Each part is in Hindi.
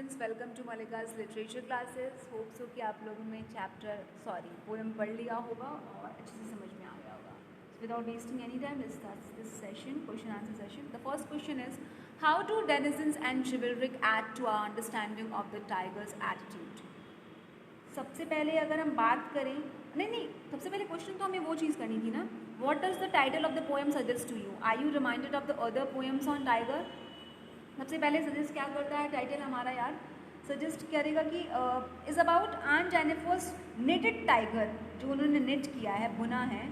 Students, welcome to Malika's literature classes. Hope so कि आप लोगों ने पोएम पढ़ लिया होगा और अच्छे से समझ में आ गया होगा। Without wasting any time let's start this session, question answer session. The first question is, how do denizens and chivalric aid to our understanding of the tigers' attitude. सबसे पहले अगर हम बात करें, नहीं सबसे पहले क्वेश्चन तो हमें वो चीज़ करनी थी ना, what does the title of the poem suggest to you, are you reminded of the other poems on tiger. सबसे पहले सजेस्ट क्या करता है टाइटल हमारा यार, सजेस्ट करेगा कि is about Aunt Jennifer's knitted tiger, जो उन्होंने निट किया है, बुना है,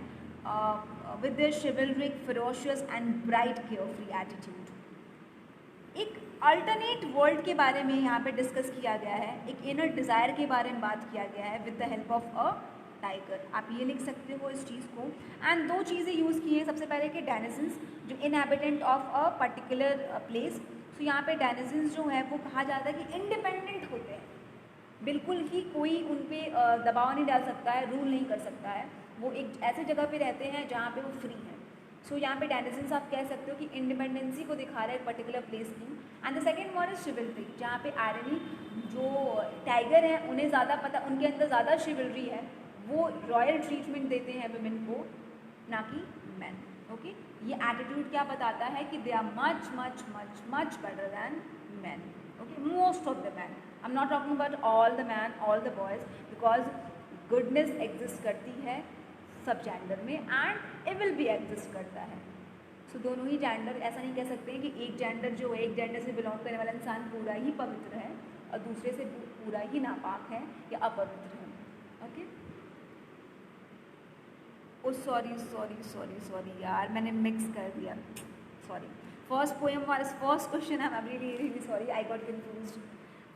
with their chivalric ferocious and bright carefree attitude. एक अल्टरनेट वर्ल्ड के बारे में यहाँ पे डिस्कस किया गया है, एक इनर डिज़ायर के बारे में बात किया गया है with the help of a tiger. आप ये लिख सकते हो इस चीज़ को। एंड दो चीज़ें यूज़ की हैं, सबसे पहले कि डेनिजन्स जो inhabitant of a particular place. तो यहाँ पे डेनिजन्स जो है वो कहा जाता है कि इंडिपेंडेंट होते हैं, बिल्कुल ही कोई उन पर दबाव नहीं डाल सकता है, रूल नहीं कर सकता है। वो एक ऐसी जगह पे रहते हैं जहाँ पे वो फ्री हैं। सो यहाँ पे डेनिजन्स आप कह सकते हो कि इंडिपेंडेंसी को दिखा रहा है एक पर्टिकुलर प्लेस की। And the second one is शिवलरी, जहाँ पे आयरनी जो टाइगर हैं उन्हें ज़्यादा पता, उनके अंदर ज़्यादा शिवलरी है, वो रॉयल ट्रीटमेंट देते हैं वुमेन को, ना कि मैन। ओके, ये एटीट्यूड क्या बताता है कि they are much much much much better than man. Okay, most of the man, I am not talking about all the man, all the boys, because goodness exist करती है सब जेंडर में एंड इविल भी एग्जिस्ट करता है। सो दोनों ही जेंडर, ऐसा नहीं कह सकते हैं कि एक जेंडर जो है, एक जेंडर से बिलोंग करने वाला इंसान पूरा ही पवित्र है और दूसरे से पूरा ही नापाक है या अपवित्र है। ओके, ओ सॉरी यार, मैंने मिक्स कर दिया, सॉरी। फर्स्ट पोएम वाला फर्स्ट क्वेश्चन है, I am really sorry, I got confused.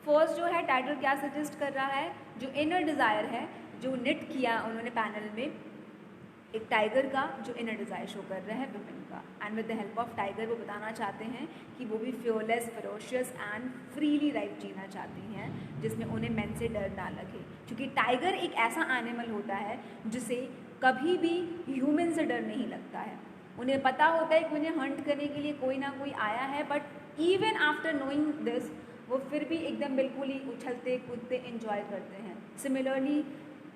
First जो है टाइटल क्या सजेस्ट कर रहा है, जो इनर डिज़ायर है, जो निट किया उन्होंने पैनल में, एक टाइगर का जो इनर डिज़ायर शो कर रहा है वुमेन का। And with the help of tiger वो बताना चाहते हैं कि वो भी फ्योरलेस, फेरोशियस एंड फ्रीली लाइफ जीना चाहती हैं, जिसमें उन्हें मेन से डर ना लगे। क्योंकि टाइगर एक ऐसा एनिमल होता है जिसे कभी भी ह्यूमन से डर नहीं लगता है। उन्हें पता होता है कि उन्हें हंट करने के लिए कोई ना कोई आया है, but even after knowing this वो फिर भी एकदम बिल्कुल ही उछलते कूदते इंजॉय करते हैं। सिमिलरली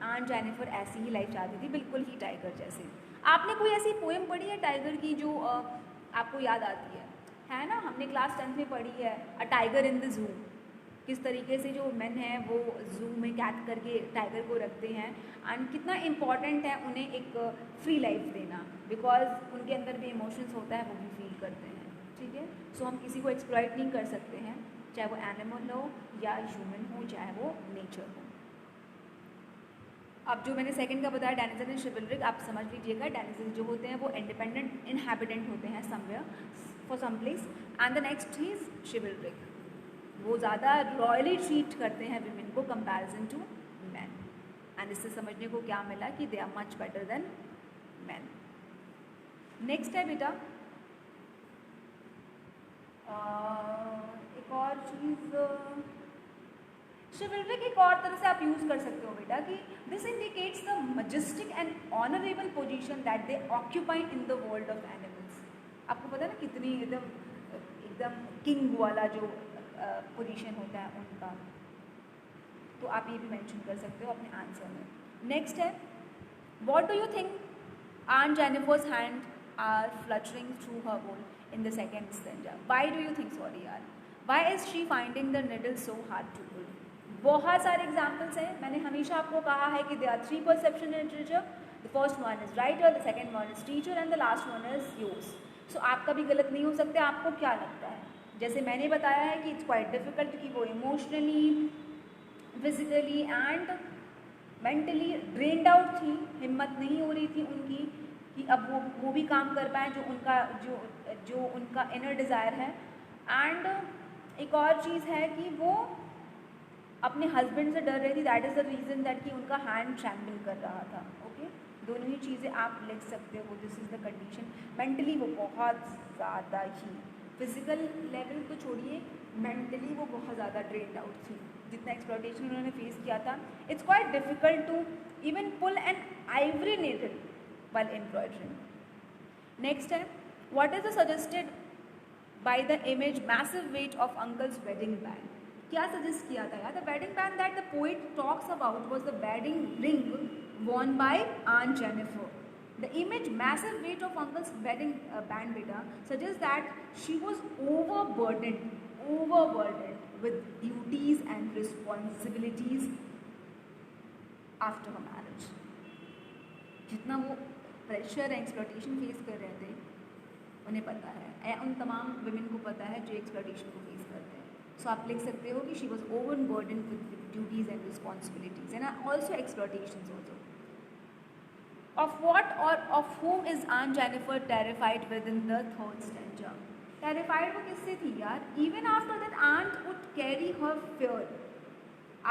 आन जेनिफर ऐसी ही लाइफ चाहती थी, बिल्कुल ही टाइगर जैसे। आपने कोई ऐसी पोएम पढ़ी है टाइगर की जो आपको याद आती है ना? हमने क्लास 10th में पढ़ी है, a tiger in the zoo. किस तरीके से जो मेन हैं वो जू में कैद करके टाइगर को रखते हैं एंड कितना इम्पॉर्टेंट है उन्हें एक फ्री लाइफ देना, बिकॉज उनके अंदर भी इमोशंस होता है, वो भी फील करते हैं। ठीक है, सो हम किसी को एक्सप्लॉइट नहीं कर सकते हैं, चाहे वो एनिमल हो या ह्यूमन हो, चाहे वो नेचर हो। अब जो मैंने सेकंड का बताया डेनिजन एंड शिवलरिक, आप समझ लीजिएगा। डेनिजन जो होते हैं वो इंडिपेंडेंट इनहैबिटेंट होते हैं somewhere for some place, and the next is chivalric, वो ज़्यादा रॉयली ट्रीट करते हैं विमेन को कंपैरिजन टू मैन। एंड इससे समझने को क्या मिला कि they are much better than man. Next है बेटा एक और चीज़, शिवलरिक एक और तरह से आप यूज़ कर सकते हो बेटा कि this indicates the majestic and honourable position that they occupy in the world of animals. आपको पता है ना कितनी एकदम किंग वाला जो पोजीशन होता है उनका, तो आप ये भी मेंशन कर सकते हो अपने आंसर में। नेक्स्ट है, what do you think Aunt Jennifer's hand are fluttering through her wool in the second stanza. Why do you think, sorry यार, why is she finding the needle so hard to pull. बहुत सारे एग्जाम्पल्स हैं, मैंने हमेशा आपको कहा है कि they are 3 perception in literature. The first one is writer, the second one is teacher and the last one is yours. So आपका भी गलत नहीं हो सकता। आपको क्या लगता है, जैसे मैंने बताया है कि इट्स क्वाइट डिफिकल्ट, कि वो emotionally, physically and mentally drained out थी, हिम्मत नहीं हो रही थी उनकी कि अब वो भी काम कर पाएँ जो उनका इनर डिज़ायर है। एंड एक और चीज़ है कि वो अपने हस्बैंड से डर रही थी, that is the reason that कि उनका हैंड ट्रैम्बल कर रहा था। ओके, दोनों ही चीज़ें आप लिख सकते हो, this is the condition. Mentally वो बहुत ज़्यादा ही, फिजिकल लेवल तो छोड़िए, मेंटली वो बहुत ज़्यादा ड्रेन्ड आउट थी, जितना एक्सप्लॉयटेशन उन्होंने फेस किया था। It's quite difficult to even pull an ivory needle while embroidering. Next है, what is the suggested by the image massive weight of uncle's wedding band. क्या सजेस्ट किया था यार? The wedding band that the poet talks about was the wedding ring worn by Aunt Jennifer. The image, massive weight of uncle's wedding band beta, suggests that she was overburdened with duties and responsibilities after her marriage. जितना वो प्रेशर एंड एक्सप्लॉयटेशन फेस कर रहे थे, उन्हें पता है, उन तमाम विमेन को पता है जो एक्सप्लॉयटेशन को फेस करते हैं. सो आप लिख सकते हो कि she was overburden with duties and responsibilities and also exploitations also. Of what or of whom is Aunt Jennifer terrified within the third stanza? Terrified वो किससे थी यार? Even after that aunt would carry her fear.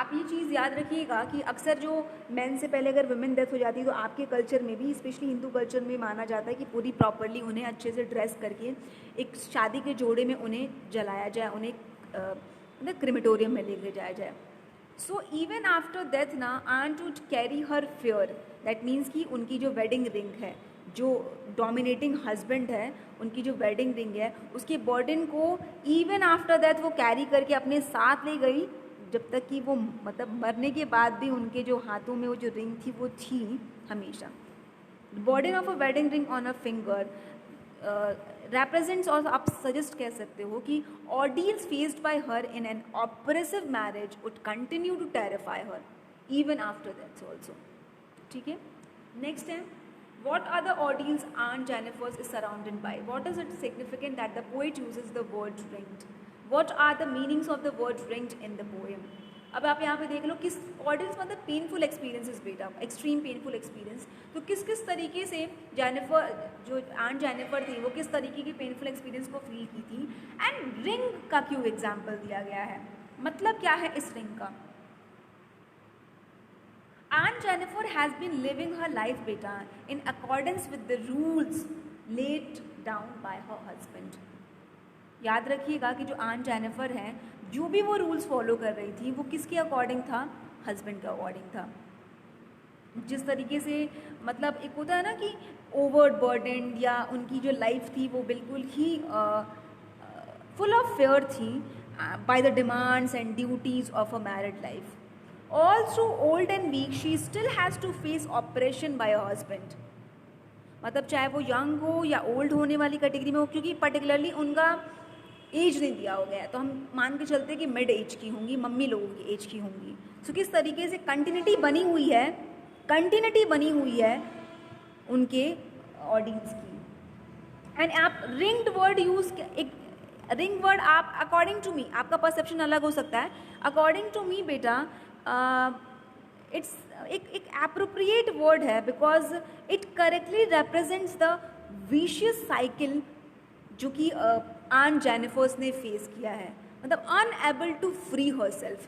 आप ये चीज़ याद रखिएगा कि अक्सर जो मेन से पहले अगर वुमेन डेथ हो जाती है तो आपके कल्चर में भी, स्पेशली हिंदू कल्चर में, माना जाता है कि पूरी प्रॉपरली उन्हें अच्छे से ड्रेस करके एक शादी के जोड़े में उन्हें जलाया जाए, उन्हें मतलब क्रिमेटोरियम में लेके जाया जाए. सो इवन आफ्टर डेथ ना aunt would carry her fear. That means कि उनकी जो वेडिंग रिंग है, जो डोमिनेटिंग हस्बैंड है, उनकी जो वेडिंग रिंग है, उसके बर्डन को इवन आफ्टर डेथ वो कैरी करके अपने साथ ले गई, जब तक कि वो मतलब मरने के बाद भी उनके जो हाथों में वो जो रिंग थी वो थी हमेशा. Burden of a wedding ring on a finger represents, और आप सजेस्ट कह सकते हो कि ordeals faced by her in an oppressive marriage would continue to terrify her even after death also. ठीक है. Next है, what are the ordeals Aunt Jennifer is surrounded by? What is it significant that the poet uses the word ringed? What are the meanings of the word ringed in the poem? अब आप यहाँ पे देख लो किस ऑडियंस, मतलब पेनफुल एक्सपीरियंसेस बेटा, एक्सट्रीम पेनफुल एक्सपीरियंस. तो किस किस तरीके से जेनिफर, जो आंट जेनिफर थी, वो किस तरीके की पेनफुल एक्सपीरियंस को फील की थी. एंड रिंग का क्यों एग्जाम्पल दिया गया है, मतलब क्या है इस रिंग का. Aunt Jennifer has been living her life beta in accordance with the rules laid down by her husband. याद रखिएगा कि जो आंट जेनिफर है, जो भी वो रूल्स फॉलो कर रही थी वो किसके अकॉर्डिंग था, हस्बैंड के अकॉर्डिंग था. जिस तरीके से मतलब एक होता है ना कि ओवरबर्डन, या उनकी जो लाइफ थी वो बिल्कुल ही फुल ऑफ फेयर थी by the demands and duties of a married life. All through old and weak, she still has to face oppression by her husband. मतलब चाहे वो यंग हो या ओल्ड होने वाली कैटेगरी में हो, क्योंकि पर्टिकुलरली उनका एज नहीं दिया हो गया है, तो हम मान के चलते हैं कि मिड एज की होंगी, मम्मी लोगों की एज की होंगी. सो किस तरीके से कंटिन्यूटी बनी हुई है उनके ऑडियंस की. एंड आप रिंग्ड वर्ड यूज, एक रिंग वर्ड आप अकॉर्डिंग टू मी, आपका परसेप्शन अलग हो सकता है, अकॉर्डिंग टू मी बेटा इट्स एक एप्रोप्रिएट वर्ड है, because it correctly represents the vicious cycle जो कि आंट जेनिफर्स ने फेस किया है. मतलब unable to free herself.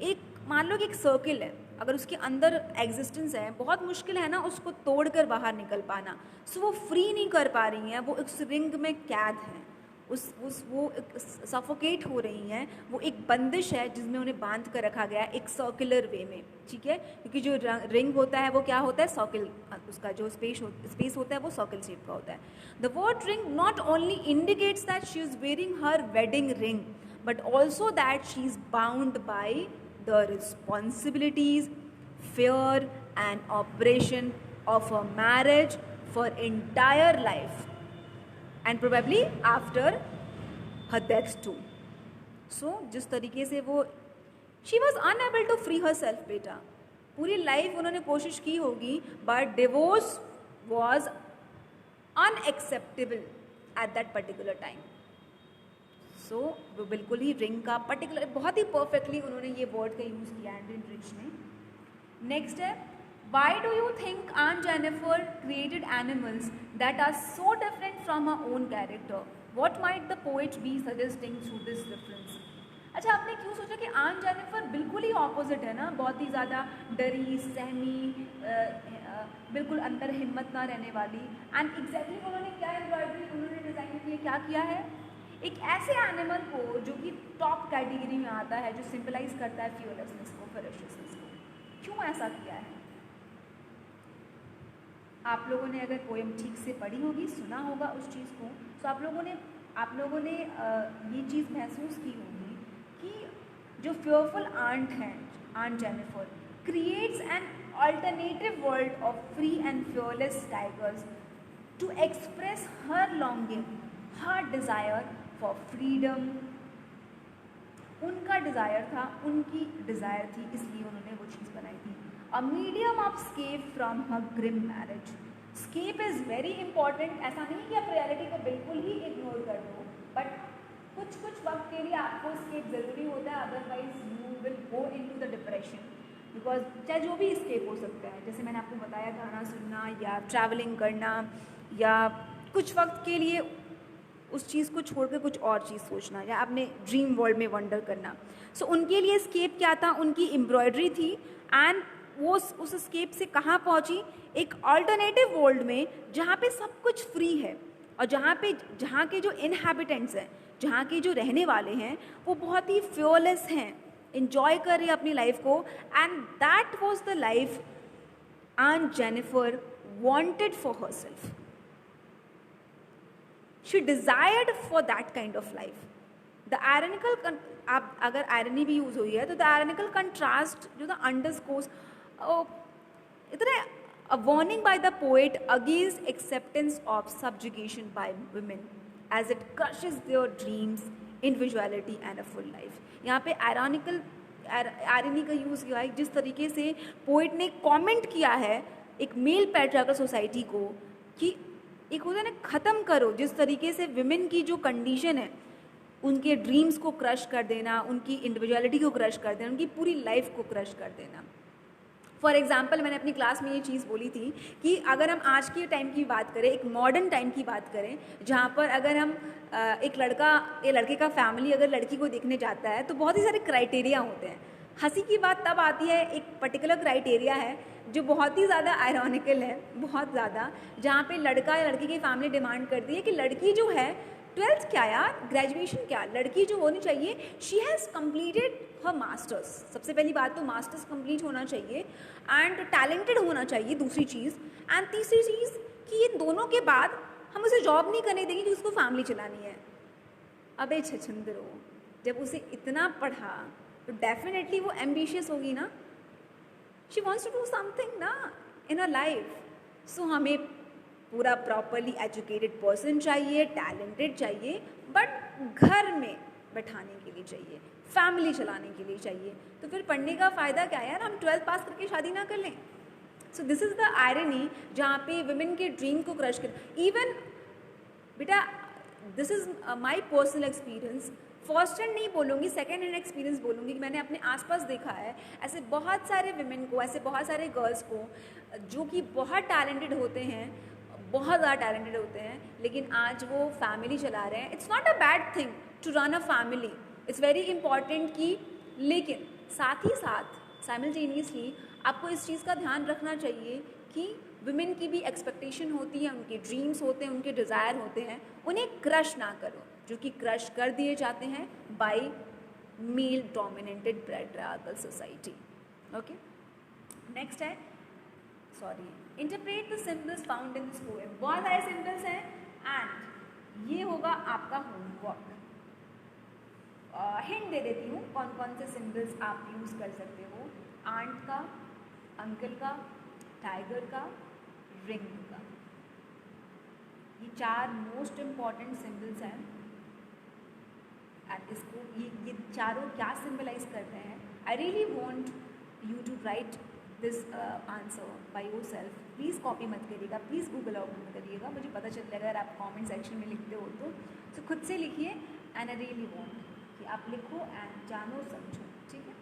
एक मान लो कि एक सर्किल है, अगर उसके अंदर एग्जिस्टेंस है, बहुत मुश्किल है ना उसको तोड़कर बाहर निकल पाना. सो वो फ्री नहीं कर पा रही हैं, वो उस रिंग में कैद हैं, वो सफोकेट हो रही हैं. वो एक बंदिश है जिसमें उन्हें बांध कर रखा गया है एक सर्कुलर वे में. ठीक है, क्योंकि जो रिंग होता है वो क्या होता है, सर्किल, उसका जो स्पेस होता है वो सर्किल शेप का होता है. The word ring not only indicates that she is wearing her wedding ring, but also that she is bound by the responsibilities, fear and oppression of a marriage for entire life and probably after her death too. So जिस तरीके से वो she was unable to free herself बेटा, पूरी लाइफ उन्होंने कोशिश की होगी, but divorce was unacceptable at that particular time. सो वो बिल्कुल ही रिंग का पर्टिकुलर बहुत ही परफेक्टली उन्होंने ये वर्ड का यूज़ किया एंड्रिन रिच ने. नेक्स्ट है, why do you think Aunt Jennifer created animals that are so different from her own character? What might the poet be suggesting through this difference? अच्छा, आपने क्यों सोचा कि आंट जेनिफर बिल्कुल ही ऑपोजिट है ना, बहुत ही ज़्यादा डरी सहमी, बिल्कुल अंदर हिम्मत ना रहने वाली. एंड एग्जैक्टली उन्होंने क्या एम्ब्रॉयडरी उन्होंने डिज़ाइन की, क्या किया है, एक ऐसे एनिमल को जो कि टॉप कैटेगरी में आता है, जो सिंपलाइज करता है फियरलेसनेस को, फरेशियसनेस को. क्यों ऐसा किया है? आप लोगों ने अगर पोएम ठीक से पढ़ी होगी, सुना होगा उस चीज़ को, तो आप लोगों ने ये चीज़ महसूस की होगी कि जो fearful aunt है, Aunt Jennifer, creates an alternative world of free and fearless tigers to express her longing, her desire for freedom. उनका डिज़ायर था, उनकी डिज़ायर थी, इसलिए उन्होंने वो चीज़ बनाई थी. A medium of escape from her grim marriage. Escape is very important. ऐसा नहीं कि आप रियलिटी को बिल्कुल ही इग्नोर कर दो, बट कुछ कुछ वक्त के लिए आपको स्केप ज़रूरी होता है, otherwise you will go into the depression. Because चाहे जो भी स्केप हो सकता है, जैसे मैंने आपको बताया, गाना सुनना या ट्रैवलिंग करना या कुछ वक्त के लिए उस चीज़ को छोड़कर कुछ और चीज़ सोचना या अपने ड्रीम वर्ल्ड में वंडर करना. सो उनके लिए स्केप क्या था? उनकी एम्ब्रॉयडरी थी. एंड वो उस स्केप से कहाँ पहुँची? एक अल्टरनेटिव वर्ल्ड में जहाँ पे सब कुछ फ्री है और जहाँ के जो इनहैबिटेंट्स हैं, जहाँ के जो रहने वाले हैं, वो बहुत ही फ्योरलेस हैं, इन्जॉय कर रहे हैं अपनी लाइफ को. And that was the life Aunt Jennifer wanted for herself. She desired for that kind of life. The ironical, आप अगर irony भी यूज़ हुई है तो the ironical contrast जो the underscores इतना a warning by the poet against acceptance of subjugation by women as it crushes their dreams, individuality and a full life. यहाँ पे irony का यूज़ किया है. जिस तरीके से पोइट ने कमेंट किया है एक मेल पैट्रियार्कल सोसाइटी को कि एक होता है ना, ख़त्म करो जिस तरीके से विमेन की जो कंडीशन है, उनके ड्रीम्स को क्रश कर देना, उनकी इंडिविजुअलिटी को क्रश कर देना, उनकी पूरी लाइफ को क्रश कर देना. फॉर एग्जाम्पल, मैंने अपनी क्लास में ये चीज़ बोली थी कि अगर हम आज के टाइम की बात करें, एक मॉडर्न टाइम की बात करें, जहाँ पर अगर हम एक लड़के का फैमिली अगर लड़की को देखने जाता है तो बहुत ही सारे क्राइटेरिया होते हैं. हंसी की बात तब आती है, एक पर्टिकुलर क्राइटेरिया है जो बहुत ही ज़्यादा आयरॉनिकल है, बहुत ज़्यादा, जहाँ पे लड़का या लड़की की फैमिली डिमांड करती है कि लड़की जो है 12th क्या यार, ग्रेजुएशन क्या, लड़की जो होनी चाहिए she has completed her masters. सबसे पहली बात तो मास्टर्स कंप्लीट होना चाहिए एंड टैलेंटेड होना चाहिए, दूसरी चीज़. एंड तीसरी चीज़ कि इन दोनों के बाद हम उसे जॉब नहीं करने देंगे कि उसको फैमिली चलानी है. अबे छछंदरो, जब उसे इतना पढ़ा तो डेफिनेटली वो एम्बिशियस होगी ना. She wants to do something ना इन अ लाइफ. सो हमें पूरा प्रॉपरली एजुकेटेड पर्सन चाहिए, टैलेंटेड चाहिए, बट घर में बैठाने के लिए चाहिए, फैमिली चलाने के लिए चाहिए. तो फिर पढ़ने का फ़ायदा क्या है यार, हम 12th पास करके शादी ना कर लें. So this is the irony जहाँ पे वुमेन के ड्रीम को क्रश कर. इवन बेटा, this is my personal experience. First hand नहीं बोलूँगी, सेकेंड हैंड एक्सपीरियंस बोलूँगी कि मैंने अपने आसपास देखा है ऐसे बहुत सारे विमेन को, ऐसे बहुत सारे गर्ल्स को जो कि बहुत टैलेंटेड होते हैं, बहुत ज़्यादा टैलेंटेड होते हैं, लेकिन आज वो फैमिली चला रहे हैं. It's not a bad thing to run a family, it's very important कि, लेकिन साथ ही साथ साइमल्टेनियसली आपको इस चीज़ का ध्यान रखना चाहिए कि वुमेन की भी एक्सपेक्टेशन होती है, उनके ड्रीम्स होते हैं, उनके डिज़ायर होते हैं, उन्हें क्रश ना करो, जो कि क्रश कर दिए जाते हैं by male dominated patriarchal society. Okay, next है, sorry, interpret the symbols found in this poem. बहुत सारे सिंबल्स हैं एंड ये होगा आपका होमवर्क. हिंट दे देती हूँ कौन कौन से सिंबल्स आप यूज़ कर सकते हो. आंट का, अंकल का, टाइगर का, रिंग का. ये 4 मोस्ट इम्पॉर्टेंट सिंबल्स हैं. एंड इसको ये चारों क्या सिंबलाइज कर रहे हैं. I really want you to write this answer by yourself. Please copy मत करिएगा, प्लीज़ गूगल आउट मत करिएगा, मुझे पता चल जाएगा अगर आप कमेंट सेक्शन में लिखते हो तो खुद से लिखिए. एंड आई रियली वॉन्ट कि आप लिखो एंड जानो समझो. ठीक है.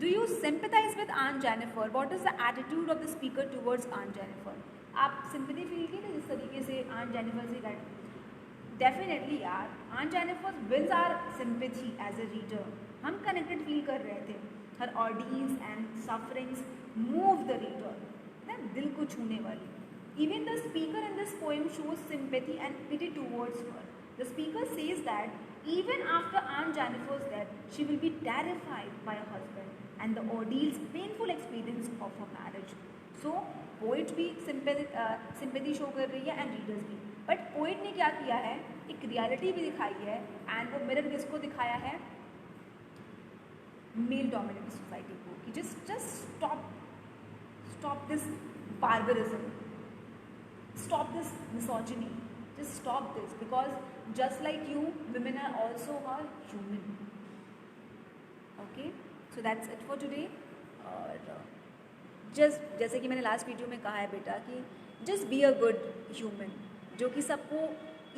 Do you sympathise with Aunt Jennifer? What is the attitude of the speaker towards Aunt Jennifer? आप सिंपैथी फील की ना जिस तरीके से Aunt Jennifer से. डेफिनेटली यार, Aunt Jennifer wins our sympathy as a reader. हम कनेक्टेड फील कर रहे थे. Her ordeals and sufferings move the reader, ना दिल को छूने वाली. Even the speaker in this poem shows sympathy and pity towards her. The speaker says that even after Aunt Jennifer's death, she will be terrified by her husband and the ordeals, painful experience of her marriage. So, poet भी sympathy show कर रही है and readers भी. But poet ने क्या किया है, एक reality भी दिखाई है and वो mirror किसको दिखाया है, मेल डोमिनेटेड सोसाइटी को कि just stop this barbarism, stop this misogyny, just stop this, because just like you, women are also are human. Okay, so that's it for today. और just जैसे कि मैंने लास्ट वीडियो में कहा है बेटा कि just be a good human, जो कि सबको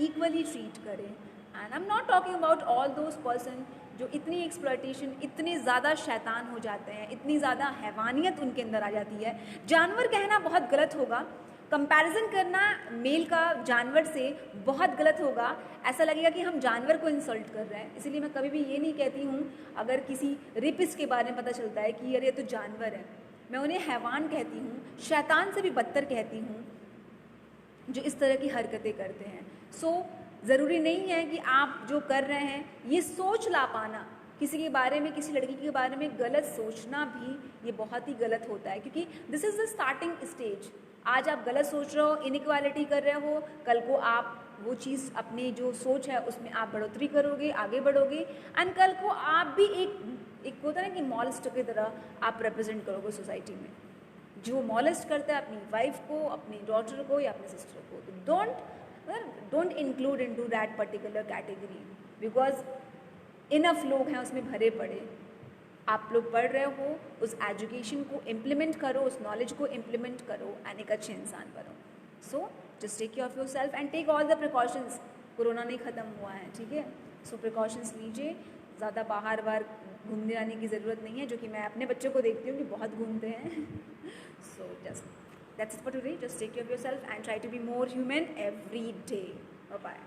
equally treat करे. And I'm not talking about all those person जो इतनी एक्सप्लॉयटेशन, इतने ज़्यादा शैतान हो जाते हैं, इतनी ज़्यादा हैवानियत उनके अंदर आ जाती है. जानवर कहना बहुत गलत होगा, कंपैरिजन करना मेल का जानवर से बहुत गलत होगा. ऐसा लगेगा कि हम जानवर को इंसल्ट कर रहे हैं. इसीलिए मैं कभी भी ये नहीं कहती हूँ अगर किसी रेपिस्ट के बारे में पता चलता है कि यार ये तो जानवर है, मैं उन्हें हैवान कहती हूँ, शैतान से भी बदतर कहती हूँ जो इस तरह की हरकतें करते हैं. सो ज़रूरी नहीं है कि आप जो कर रहे हैं ये सोच ला पाना, किसी के बारे में, किसी लड़की के बारे में गलत सोचना भी ये बहुत ही गलत होता है, क्योंकि this is the starting stage. आज आप गलत सोच रहे हो, इनइक्वालिटी कर रहे हो, कल को आप वो चीज़ अपनी जो सोच है उसमें आप बढ़ोतरी करोगे, आगे बढ़ोगे, एंड कल को आप भी एक होता है ना कि मॉलेस्ट की तरह आप रिप्रेजेंट करोगे सोसाइटी में. जो मॉलेस्ट करता है अपनी वाइफ को, अपनी डॉटर को या अपने सिस्टर को, तो don't include into that particular category, because enough लोग हैं उसमें भरे पड़े. आप लोग पढ़ रहे हो, उस एजुकेशन को इम्प्लीमेंट करो, उस नॉलेज को इम्प्लीमेंट करो एंड एक अच्छे इंसान बनो. So just take care of yourself and take all the precautions. Corona नहीं ख़त्म हुआ है, ठीक है. सो प्रिकॉशंस लीजिए, ज़्यादा बाहर घूमने आने की ज़रूरत नहीं है, जो कि मैं अपने बच्चों को देखती हूँ कि बहुत घूमते हैं. So just that's it for today. Just take care of yourself and try to be more human every day. Bye.